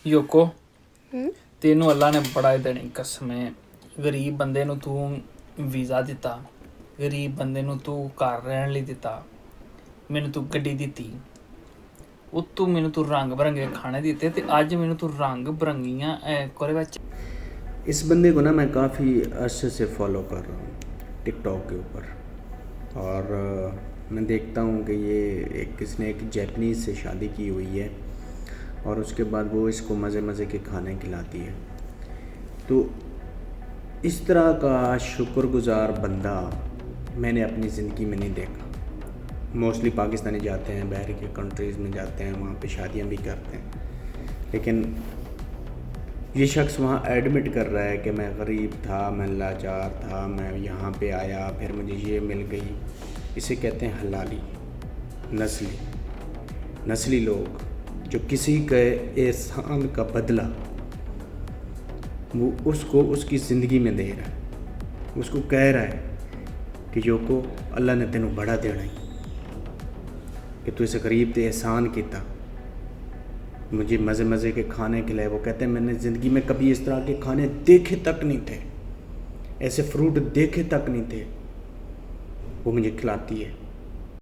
ਯੋਕੋ ਤੈਨੂੰ ਅੱਲਾ ਨੇ ਬੜਾ ਦੇਣੀ ਕਸਮ ਹੈ। ਗਰੀਬ ਬੰਦੇ ਨੂੰ ਤੂੰ ਵੀਜ਼ਾ ਦਿੱਤਾ, ਗਰੀਬ ਬੰਦੇ ਨੂੰ ਤੂੰ ਘਰ ਰਹਿਣ ਲਈ ਦਿੱਤਾ, ਮੈਨੂੰ ਤੂੰ ਗੱਡੀ ਦਿੱਤੀ, ਉੱਤੋਂ ਮੈਨੂੰ ਤੂੰ ਰੰਗ ਬਰੰਗੇ ਖਾਣੇ ਦਿੱਤੇ ਤੇ ਅੱਜ ਮੈਨੂੰ ਤੂੰ ਰੰਗ ਬਰੰਗੀਆਂ ਕੋਰੇ ਵਿੱਚ। इस बंदे को ना मैं काफ़ी अरसे से फॉलो कर रहा हूँ टिकटॉक के ऊपर, और मैं देखता हूँ कि ये किसने एक जैपनीज़ से शादी की हुई है और उसके बाद वो इसको मज़े मज़े के खाने खिलाती है। तो इस तरह का शुक्रगुज़ार बंदा मैंने अपनी ज़िंदगी में नहीं देखा। मोस्टली पाकिस्तानी जाते हैं, बाहर के कंट्रीज़ में जाते हैं, वहाँ पे शादियाँ भी करते हैं, लेकिन ये शख्स वहाँ एडमिट कर रहा है कि मैं गरीब था, मैं लाचार था, मैं यहाँ पे आया, फिर मुझे ये मिल गई। इसे कहते हैं हलाली। नस्ली लोग जो किसी के एहसान का बदला वो उसको उसकी ज़िंदगी में दे रहा है, उसको कह रहा है कि जो को अल्लाह ने तेनों बड़ा देना ही कि तू इस गरीब ते एहसान किया, मुझे मज़े मज़े के खाने खिलाए। वो कहते हैं मैंने ज़िंदगी में कभी इस तरह के खाने देखे तक नहीं थे, ऐसे फ्रूट देखे तक नहीं थे, वो मुझे खिलाती है।